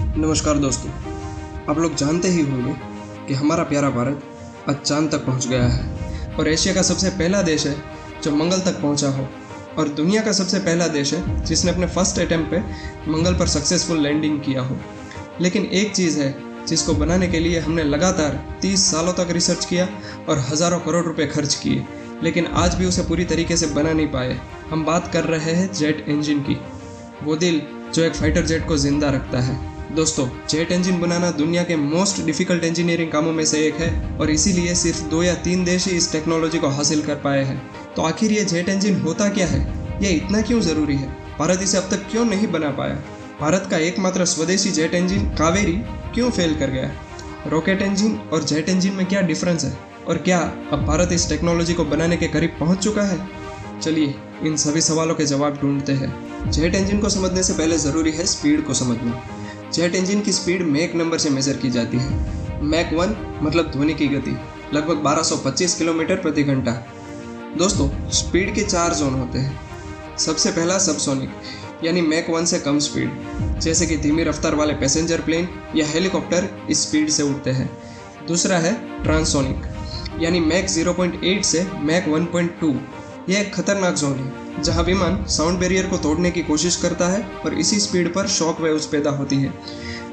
नमस्कार दोस्तों, आप लोग जानते ही होंगे कि हमारा प्यारा भारत आज चांद तक पहुंच गया है और एशिया का सबसे पहला देश है जो मंगल तक पहुंचा हो और दुनिया का सबसे पहला देश है जिसने अपने फर्स्ट अटेम्प्ट पे मंगल पर सक्सेसफुल लैंडिंग किया हो। लेकिन एक चीज़ है जिसको बनाने के लिए हमने लगातार 30 सालों तक रिसर्च किया और हज़ारों करोड़ रुपए खर्च किए, लेकिन आज भी उसे पूरी तरीके से बना नहीं पाए। हम बात कर रहे हैं जेट इंजन की, वो दिल जो एक फाइटर जेट को जिंदा रखता है। दोस्तों, जेट इंजन बनाना दुनिया के मोस्ट डिफिकल्ट इंजीनियरिंग कामों में से एक है और इसीलिए सिर्फ 2 या 3 देश ही इस टेक्नोलॉजी को हासिल कर पाए हैं। तो आखिर ये जेट इंजन होता क्या है, ये इतना क्यों ज़रूरी है, भारत इसे अब तक क्यों नहीं बना पाया, भारत का एकमात्र स्वदेशी जेट इंजन कावेरी क्यों फेल कर गया, रॉकेट इंजन और जेट इंजन में क्या डिफरेंस है और क्या अब भारत इस टेक्नोलॉजी को बनाने के करीब पहुंच चुका है। चलिए इन सभी सवालों के जवाब ढूंढते हैं। जेट इंजन को समझने से पहले ज़रूरी है स्पीड को समझना। जेट इंजन की स्पीड मैक नंबर से मेजर की जाती है। मैक 1 मतलब ध्वनि की गति, लगभग 1225 किलोमीटर प्रति घंटा। दोस्तों, स्पीड के 4 जोन होते हैं। सबसे पहला सबसोनिक, यानी मैक 1 से कम स्पीड, जैसे कि धीमी रफ्तार वाले पैसेंजर प्लेन या हेलीकॉप्टर इस स्पीड से उड़ते हैं। दूसरा है ट्रांसोनिक, यानी मैक 0.8 से मैक 1.2। यह एक खतरनाक जोन है जहां विमान साउंड बैरियर को तोड़ने की कोशिश करता है और इसी स्पीड पर शॉक वेव्स पैदा होती है।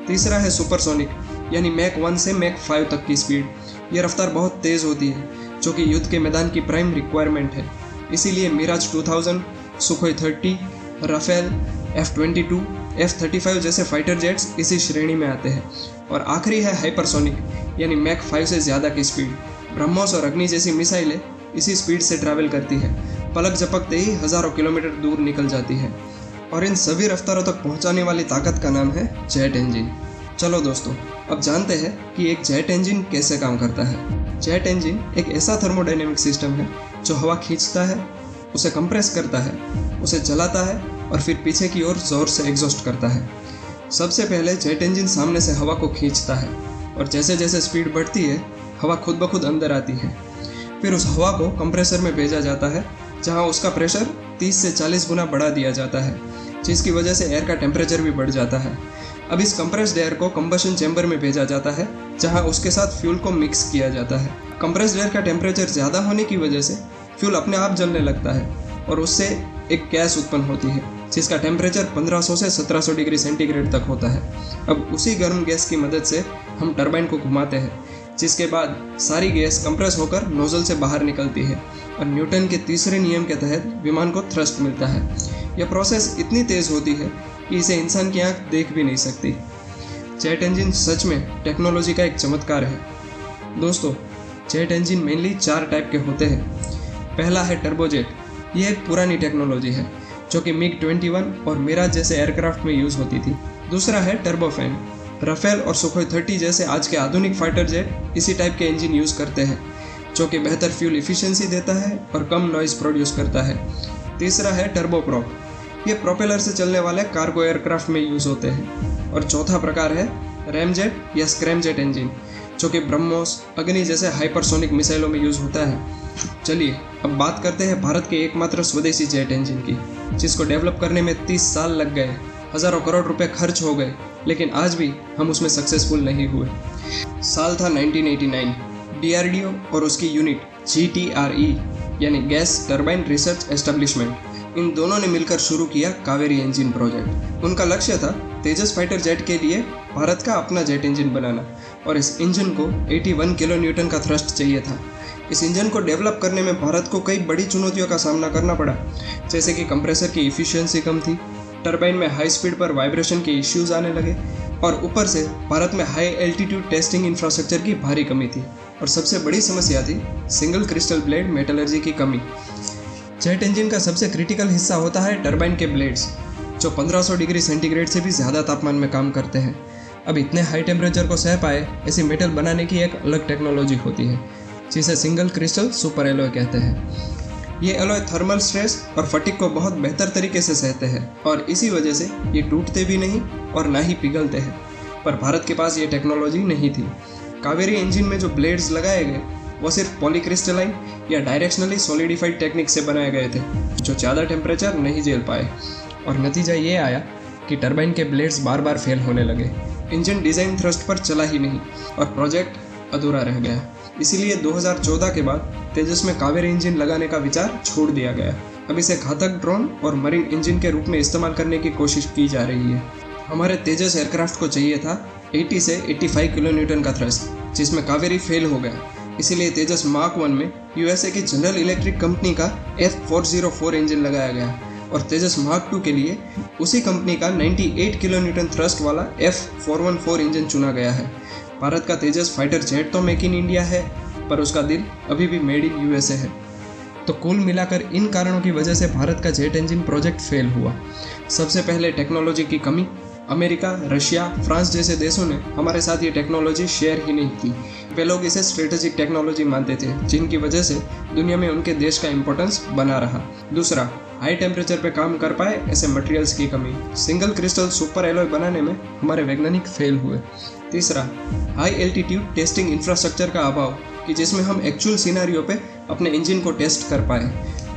तीसरा है सुपरसोनिक, यानी मैक 1 से मैक 5 तक की स्पीड। यह रफ्तार बहुत तेज़ होती है जो कि युद्ध के मैदान की प्राइम रिक्वायरमेंट है। इसीलिए Miraj 2000, Sukhoi 30, Rafale, F-22, F-35 जैसे फाइटर जेट्स इसी श्रेणी में आते हैं। और आखिरी है हाइपरसोनिक, यानी मैक 5 से ज़्यादा की स्पीड। ब्रह्मोस और अग्नि जैसी मिसाइलें इसी स्पीड से ट्रैवल करती है, पलक झपकते ही हज़ारों किलोमीटर दूर निकल जाती है। और इन सभी रफ्तारों तक पहुंचाने वाली ताकत का नाम है जेट इंजन। चलो दोस्तों, अब जानते हैं कि एक जेट इंजन कैसे काम करता है। जेट इंजन एक ऐसा थर्मोडायनेमिक सिस्टम है जो हवा खींचता है, उसे कंप्रेस करता है, उसे जलाता है और फिर पीछे की ओर जोर से एग्जॉस्ट करता है। सबसे पहले जेट इंजन सामने से हवा को खींचता है और जैसे जैसे स्पीड बढ़ती है हवा खुद ब खुद अंदर आती है। फिर उस हवा को कंप्रेसर में भेजा जाता है जहां उसका प्रेशर 30 से 40 गुना बढ़ा दिया जाता है, जिसकी वजह से एयर का टेम्परेचर भी बढ़ जाता है। अब इस कंप्रेस्ड एयर को कंबशन चैम्बर में भेजा जाता है जहां उसके साथ फ्यूल को मिक्स किया जाता है। कंप्रेस्ड एयर का टेम्परेचर ज़्यादा होने की वजह से फ्यूल अपने आप जलने लगता है और उससे एक गैस उत्पन्न होती है जिसका टेम्परेचर 1500 से 1700 डिग्री सेंटीग्रेड तक होता है। अब उसी गर्म गैस की मदद से हम टरबाइन को घुमाते हैं, जिसके बाद सारी गैस कंप्रेस होकर नोजल से बाहर निकलती है और न्यूटन के तीसरे नियम के तहत विमान को थ्रस्ट मिलता है। यह प्रोसेस इतनी तेज़ होती है कि इसे इंसान की आंख देख भी नहीं सकती। जेट इंजन सच में टेक्नोलॉजी का एक चमत्कार है। दोस्तों, जेट इंजन मेनली 4 टाइप के होते हैं। पहला है टर्बोजेट। यह एक पुरानी टेक्नोलॉजी है जो कि मिग 21 और मिराज जैसे एयरक्राफ्ट में यूज़ होती थी। दूसरा है टर्बोफैन। राफेल और सुखोई 30 जैसे आज के आधुनिक फाइटर जेट इसी टाइप के इंजन यूज़ करते हैं जो कि बेहतर फ्यूल इफिशिएंसी देता है और कम नॉइज़ प्रोड्यूस करता है। तीसरा है टर्बोप्रॉप। ये प्रोपेलर से चलने वाले कार्गो एयरक्राफ्ट में यूज़ होते हैं। और चौथा प्रकार है रैमजेट या स्क्रैमजेट इंजन जो कि ब्रह्मोस, अग्नि जैसे हाइपरसोनिक मिसाइलों में यूज़ होता है। चलिए अब बात करते हैं भारत के एकमात्र स्वदेशी जेट इंजन की, जिसको डेवलप करने में 30 साल लग गए, हज़ारों करोड़ रुपए खर्च हो गए, लेकिन आज भी हम उसमें सक्सेसफुल नहीं हुए। साल था 1989। DRDO और उसकी यूनिट GTRE यानी गैस टरबाइन रिसर्च एस्टेब्लिशमेंट, इन दोनों ने मिलकर शुरू किया कावेरी इंजन प्रोजेक्ट। उनका लक्ष्य था तेजस फाइटर जेट के लिए भारत का अपना जेट इंजन बनाना और इस इंजन को 81 किलो न्यूटन का थ्रस्ट चाहिए था। इस इंजन को डेवलप करने में भारत को कई बड़ी चुनौतियों का सामना करना पड़ा, जैसे कि कंप्रेसर की इफिशियंसी कम थी, टरबाइन में हाई स्पीड पर वाइब्रेशन के इश्यूज आने लगे और ऊपर से भारत में हाई एल्टीट्यूड टेस्टिंग इंफ्रास्ट्रक्चर की भारी कमी थी और सबसे बड़ी समस्या थी सिंगल क्रिस्टल ब्लेड मेटलर्जी की कमी। जेट इंजन का सबसे क्रिटिकल हिस्सा होता है टरबाइन के ब्लेड्स, जो 1500 डिग्री सेंटीग्रेड से भी ज़्यादा तापमान में काम करते हैं। अब इतने हाई टेम्परेचर को सह पाए ऐसी मेटल बनाने की एक अलग टेक्नोलॉजी होती है जिसे सिंगल क्रिस्टल सुपर एलॉय कहते हैं। ये एलॉय थर्मल स्ट्रेस और फटीग को बहुत बेहतर तरीके से सहते हैं और इसी वजह से ये टूटते भी नहीं और ना ही पिघलते हैं। पर भारत के पास ये टेक्नोलॉजी नहीं थी। कावेरी इंजन में जो ब्लेड्स लगाए गए वो सिर्फ पॉलीक्रिस्टलाइन या डायरेक्शनली सॉलिडिफाइड टेक्निक से बनाए गए थे जो ज़्यादा टेम्परेचर नहीं झेल पाए और नतीजा ये आया कि टरबाइन के ब्लेड्स बार बार फेल होने लगे। इंजन डिज़ाइन थ्रस्ट पर चला ही नहीं और प्रोजेक्ट अधूरा रह गया। इसीलिए 2014 के बाद तेजस में कावेरी इंजन लगाने का विचार छोड़ दिया गया। अब इसे घातक ड्रोन और मरीन इंजन के रूप में इस्तेमाल करने की कोशिश की जा रही है। हमारे तेजस एयरक्राफ्ट को चाहिए था 80 से 85 किलो न्यूटन का थ्रस्ट, जिसमें कावेरी फेल हो गया। इसीलिए तेजस मार्क 1 में यूएसए की जनरल इलेक्ट्रिक कंपनी का F404 इंजन लगाया गया और तेजस मार्क 2 के लिए उसी कंपनी का 98 किलो न्यूटन थ्रस्ट वाला F414 इंजन चुना गया है। भारत का तेजस फाइटर जेट तो मेक इन इंडिया है, पर उसका दिल अभी भी मेड इन यूएसए है। तो कुल मिलाकर इन कारणों की वजह से भारत का जेट इंजन प्रोजेक्ट फेल हुआ। सबसे पहले टेक्नोलॉजी की कमी। अमेरिका, रशिया, फ्रांस जैसे देशों ने हमारे साथ ये टेक्नोलॉजी शेयर ही नहीं की। वे लोग इसे स्ट्रेटेजिक टेक्नोलॉजी मानते थे, जिनकी वजह से दुनिया में उनके देश का इंपॉर्टेंस बना रहा। दूसरा, हाई टेम्परेचर पे काम कर पाए ऐसे मटेरियल्स की कमी। सिंगल क्रिस्टल सुपर एलॉय बनाने में हमारे वैज्ञानिक फेल हुए। तीसरा, हाई एल्टीट्यूड टेस्टिंग इंफ्रास्ट्रक्चर का अभाव कि जिसमें हम एक्चुअल सिनेरियो पे अपने इंजन को टेस्ट कर पाए।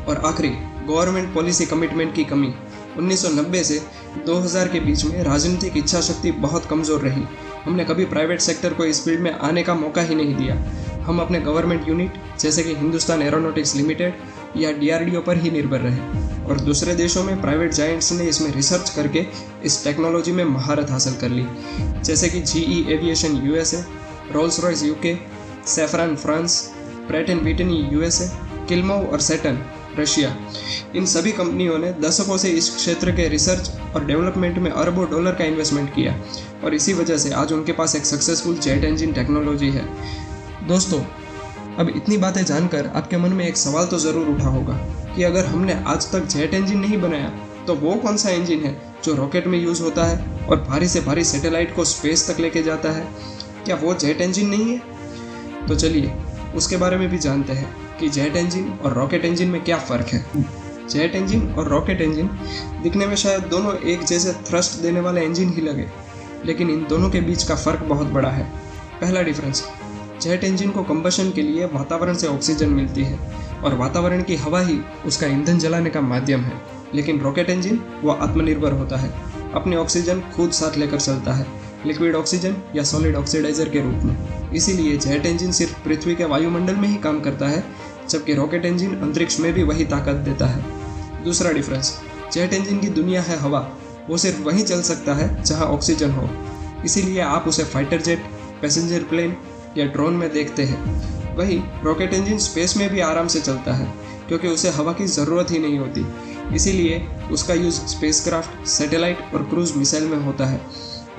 और आखिरी, गवर्नमेंट पॉलिसी कमिटमेंट की कमी। 1990 से 2000 के बीच में राजनीतिक इच्छा शक्ति बहुत कमज़ोर रही। हमने कभी प्राइवेट सेक्टर को इस फील्ड में आने का मौका ही नहीं दिया। हम अपने गवर्नमेंट यूनिट जैसे कि हिंदुस्तान एरोनॉटिक्स लिमिटेड या DRDO पर ही निर्भर रहे और दूसरे देशों में प्राइवेट जायंट्स ने इसमें रिसर्च करके इस टेक्नोलॉजी में महारत हासिल कर ली, जैसे कि GE aviation USA, Rolls Royce UK, saffron France, Pratt and Whitney USA, किल्मोव और सैटर्न रशिया। इन सभी कंपनियों ने दशकों से इस क्षेत्र के रिसर्च और डेवलपमेंट में अरबों डॉलर का इन्वेस्टमेंट किया और इसी वजह से आज उनके पास एक सक्सेसफुल जेट इंजन टेक्नोलॉजी है। दोस्तों, अब इतनी बातें जानकर आपके मन में एक सवाल तो ज़रूर उठा होगा कि अगर हमने आज तक जेट इंजन नहीं बनाया तो वो कौन सा इंजन है जो रॉकेट में यूज़ होता है और भारी से भारी सैटेलाइट को स्पेस तक लेके जाता है? क्या वो जेट इंजन नहीं है? तो चलिए उसके बारे में भी जानते हैं कि जेट इंजन और रॉकेट इंजन में क्या फ़र्क है। जेट इंजन और रॉकेट इंजन दिखने में शायद दोनों एक जैसे थ्रस्ट देने वाले इंजन ही लगे, लेकिन इन दोनों के बीच का फ़र्क बहुत बड़ा है। पहला डिफरेंस, जेट इंजन को कंबशन के लिए वातावरण से ऑक्सीजन मिलती है और वातावरण की हवा ही उसका ईंधन जलाने का माध्यम है, लेकिन रॉकेट इंजन वो आत्मनिर्भर होता है, अपनी ऑक्सीजन खुद साथ लेकर चलता है, लिक्विड ऑक्सीजन या सॉलिड ऑक्सीडाइजर के रूप में। इसीलिए जेट इंजन सिर्फ पृथ्वी के वायुमंडल में ही काम करता है, जबकि रॉकेट इंजन अंतरिक्ष में भी वही ताकत देता है। दूसरा डिफरेंस, जेट इंजन की दुनिया है हवा, वो सिर्फ वहीं चल सकता है जहां ऑक्सीजन हो। इसीलिए आप उसे फाइटर जेट, पैसेंजर प्लेन या ड्रोन में देखते हैं। वही रॉकेट इंजन स्पेस में भी आराम से चलता है क्योंकि उसे हवा की ज़रूरत ही नहीं होती। इसीलिए उसका यूज़ स्पेसक्राफ्ट, सैटेलाइट और क्रूज मिसाइल में होता है।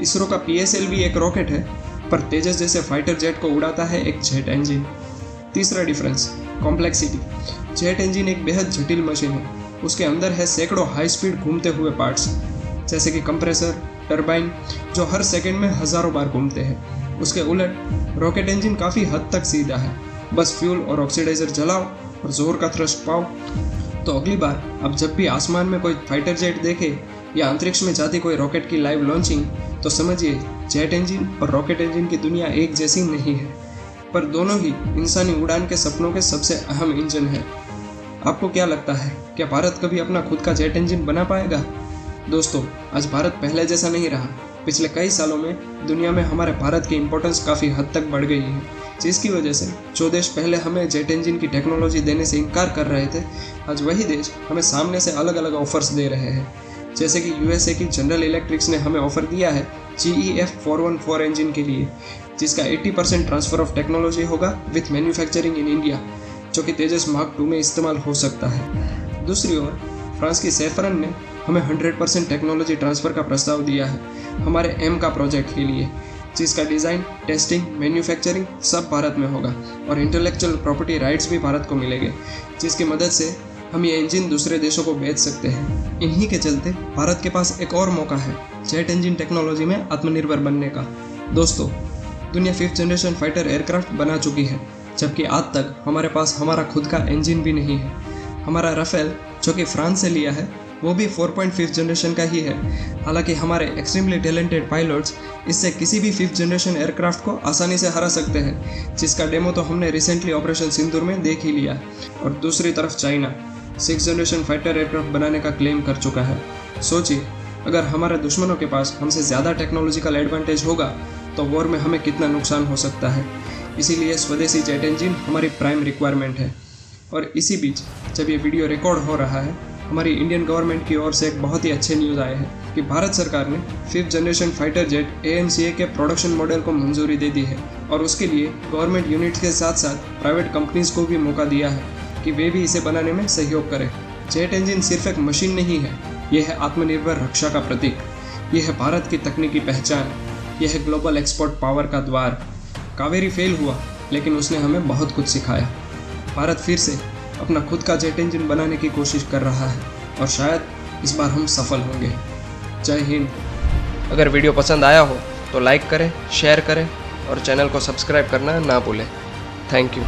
इसरो का PSL भी एक रॉकेट है, पर तेजस जैसे फाइटर जेट को उड़ाता है एक जेट इंजन। तीसरा डिफरेंस, कॉम्प्लेक्सिटी। जेट इंजन एक बेहद जटिल मशीन है। उसके अंदर है सैकड़ों हाई स्पीड घूमते हुए पार्ट्स, जैसे कि कंप्रेसर, टरबाइन, जो हर सेकंड में हज़ारों बार घूमते हैं। उसके उलट रॉकेट इंजन काफ़ी हद तक सीधा है, बस फ्यूल और ऑक्सीडाइजर जलाओ और जोर का थ्रस्ट पाओ। तो अगली बार आप जब भी आसमान में कोई फाइटर जेट देखे या अंतरिक्ष में जाती कोई रॉकेट की लाइव लॉन्चिंग, तो समझिए जेट इंजन और रॉकेट इंजन की दुनिया एक जैसी नहीं है, पर दोनों ही इंसानी उड़ान के सपनों के सबसे अहम इंजन है। आपको क्या लगता है, क्या भारत कभी अपना खुद का जेट इंजन बना पाएगा? दोस्तों, आज भारत पहले जैसा नहीं रहा। पिछले कई सालों में दुनिया में हमारे भारत की इम्पोर्टेंस काफ़ी हद तक बढ़ गई है, जिसकी वजह से जो देश पहले हमें जेट इंजन की टेक्नोलॉजी देने से इनकार कर रहे थे, आज वही देश हमें सामने से अलग अलग ऑफर्स दे रहे हैं। जैसे कि USA की जनरल इलेक्ट्रिक्स ने हमें ऑफर दिया है GE F414 इंजन के लिए, जिसका 80% ट्रांसफ़र ऑफ टेक्नोलॉजी होगा विथ मैन्युफैक्चरिंग इन इंडिया, जो कि तेजस मार्क 2 में इस्तेमाल हो सकता है। दूसरी ओर फ्रांस की सैफरन ने हमें 100% टेक्नोलॉजी ट्रांसफ़र का प्रस्ताव दिया है हमारे M का प्रोजेक्ट के लिए, जिसका डिज़ाइन, टेस्टिंग, मैन्युफैक्चरिंग सब भारत में होगा और इंटेलेक्चुअल प्रॉपर्टी राइट्स भी भारत को मिलेंगे, जिसकी मदद से हम ये इंजन दूसरे देशों को बेच सकते हैं। इन्हीं के चलते भारत के पास एक और मौका है जेट इंजन टेक्नोलॉजी में आत्मनिर्भर बनने का। दोस्तों, दुनिया 5th जनरेशन फाइटर एयरक्राफ्ट बना चुकी है, जबकि आज तक हमारे पास हमारा खुद का इंजन भी नहीं है। हमारा राफेल, जो कि फ्रांस से लिया है, वो भी 4.5th जनरेशन का ही है। हालांकि हमारे एक्सट्रीमली टैलेंटेड पायलट्स इससे किसी भी 5th जनरेशन एयरक्राफ्ट को आसानी से हरा सकते हैं, जिसका डेमो तो हमने रिसेंटली ऑपरेशन सिंदूर में देख ही लिया। और दूसरी तरफ China 6th generation fighter aircraft बनाने का क्लेम कर चुका है। सोचिए, अगर हमारे दुश्मनों के पास हमसे ज़्यादा टेक्नोलॉजिकल एडवांटेज होगा तो वॉर में हमें कितना नुकसान हो सकता है। इसीलिए स्वदेशी जेट इंजन हमारी प्राइम रिक्वायरमेंट है। और इसी बीच जब ये वीडियो रिकॉर्ड हो रहा है, हमारी इंडियन गवर्नमेंट की ओर से एक बहुत ही अच्छे न्यूज़ आए हैं कि भारत सरकार ने 5th generation fighter jet ANCA के प्रोडक्शन मॉडल को मंजूरी दे दी है और उसके लिए गवर्नमेंट यूनिट के साथ साथ प्राइवेट कंपनीज को भी मौका दिया है कि वे भी इसे बनाने में सहयोग करें। जेट इंजन सिर्फ एक मशीन नहीं है, यह है आत्मनिर्भर रक्षा का प्रतीक, यह है भारत की तकनीकी पहचान, यह है ग्लोबल एक्सपोर्ट पावर का द्वार। कावेरी फेल हुआ लेकिन उसने हमें बहुत कुछ सिखाया। भारत फिर से अपना खुद का जेट इंजन बनाने की कोशिश कर रहा है और शायद इस बार हम सफल होंगे। जय हिंद। अगर वीडियो पसंद आया हो तो लाइक करें, शेयर करें और चैनल को सब्सक्राइब करना ना भूलें। Thank you.